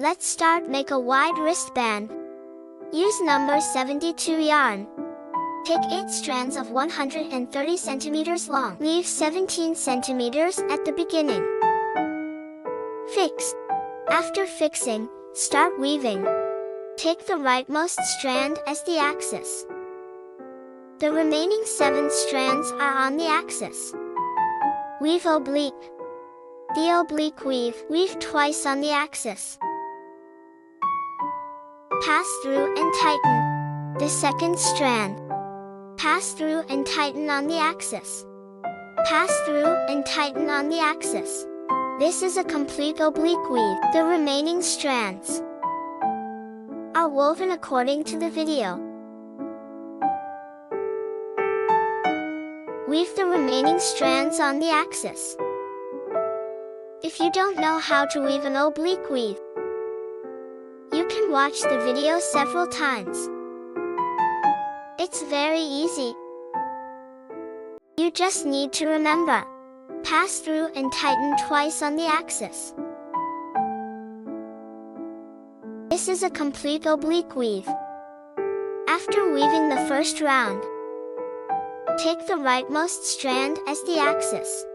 Let's start. Make a wide wristband. Use number 72 yarn. Pick 8 strands of 130 centimeters long. Leave 17 centimeters at the beginning. Fix. After fixing, start weaving. Take the rightmost strand as the axis. The remaining 7 strands are on the axis. Weave oblique. The oblique weave. Weave twice on the axis. Pass through and tighten the second strand. Pass through and tighten on the axis. Pass through and tighten on the axis. This is a complete oblique weave. The remaining strands are woven according to the video. Weave the remaining strands on the axis. If you don't know how to weave an oblique weave, you can watch the video several times. It's very easy. You just need to remember. Pass through and tighten twice on the axis. This is a complete oblique weave. After weaving the first round, take the rightmost strand as the axis.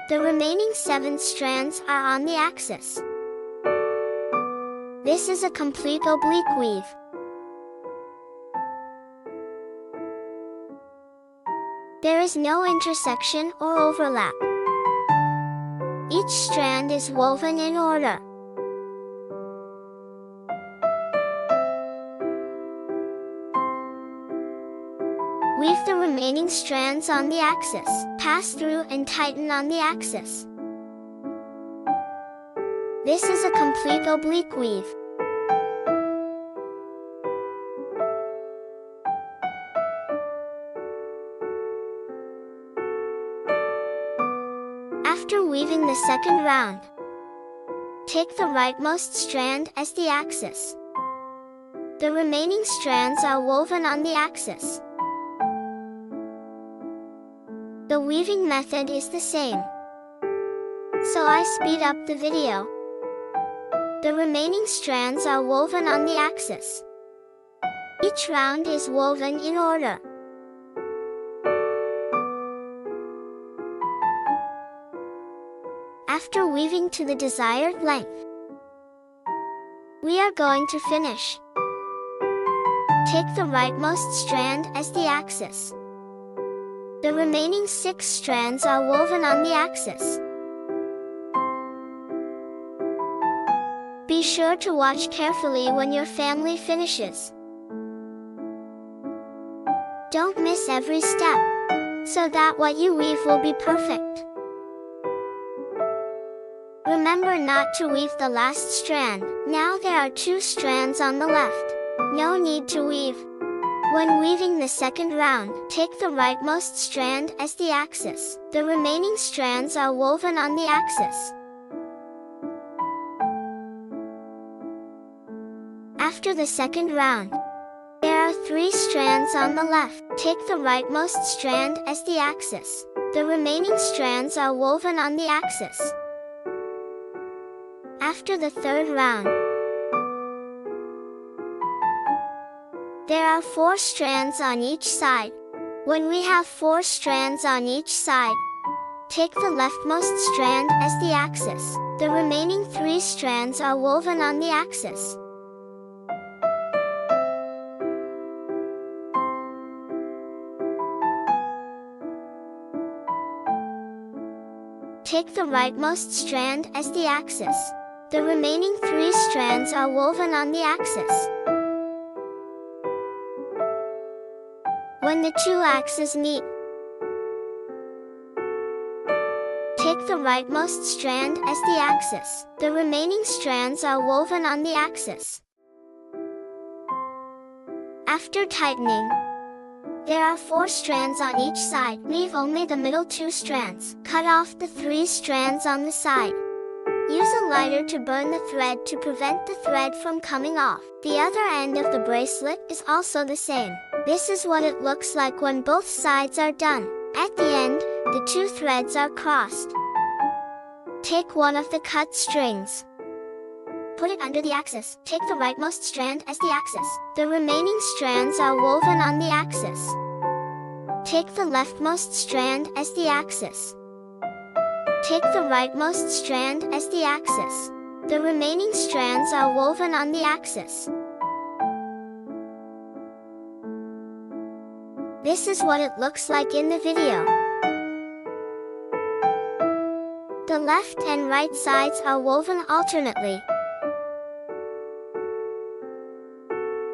The remaining 7 strands are on the axis. This is a complete oblique weave. There is no intersection or overlap. Each strand is woven in order. Weave the remaining strands on the axis. Pass through and tighten on the axis. This is a complete oblique weave. After weaving the second round, take the rightmost strand as the axis. The remaining strands are woven on the axis. The weaving method is the same, so I speed up the video. The remaining strands are woven on the axis. Each round is woven in order. After weaving to the desired length, we are going to finish. Take the rightmost strand as the axis. The remaining 6 strands are woven on the axis. Be sure to watch carefully when your family finishes. Don't miss every step, so that what you weave will be perfect. Remember not to weave the last strand. Now there are 2 strands on the left. No need to weave. When weaving the second round, take the rightmost strand as the axis. The remaining strands are woven on the axis. After the second round, there are 3 strands on the left. Take the rightmost strand as the axis. The remaining strands are woven on the axis. After the third round, there are 4 strands on each side. When we have 4 strands on each side, take the leftmost strand as the axis. The remaining 3 strands are woven on the axis. Take the rightmost strand as the axis. The remaining 3 strands are woven on the axis. When the 2 axes meet, take the rightmost strand as the axis. The remaining strands are woven on the axis. After tightening, there are 4 strands on each side. Leave only the middle 2 strands. Cut off the 3 strands on the side. Use a lighter to burn the thread to prevent the thread from coming off. The other end of the bracelet is also the same. This is what it looks like when both sides are done. At the end, the 2 threads are crossed. Take one of the cut strings. Put it under the axis. Take the rightmost strand as the axis. The remaining strands are woven on the axis. Take the leftmost strand as the axis. Take the rightmost strand as the axis. The remaining strands are woven on the axis. This is what it looks like in the video. The left and right sides are woven alternately.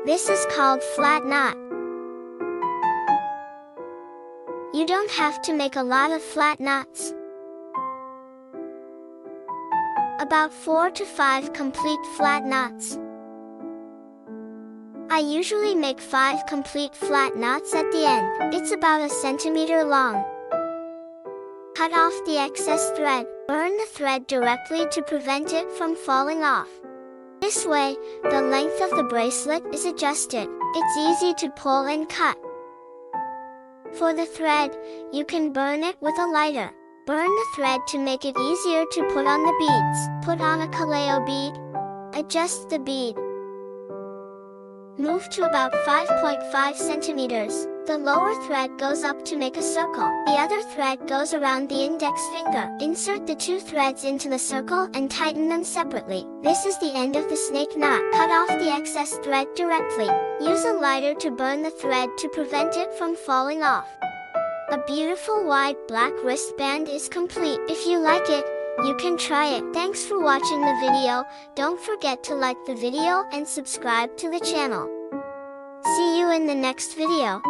This is called flat knot. You don't have to make a lot of flat knots. About 4 to 5 complete flat knots. I usually make 5 complete flat knots at the end. It's about 1 centimeter long. Cut off the excess thread. Burn the thread directly to prevent it from falling off. This way, the length of the bracelet is adjusted. It's easy to pull and cut. For the thread, you can burn it with a lighter. Burn the thread to make it easier to put on the beads. Put on a kaleo bead. Adjust the bead. Move to about 5.5 centimeters. The lower thread goes up to make a circle. The other thread goes around the index finger. Insert the 2 threads into the circle and tighten them separately. This is the end of the snake knot. Cut off the excess thread directly. Use a lighter to burn the thread to prevent it from falling off. A beautiful wide black wristband is complete. If you like it, you can try it. Thanks for watching the video. Don't forget to like the video and subscribe to the channel. See you in the next video.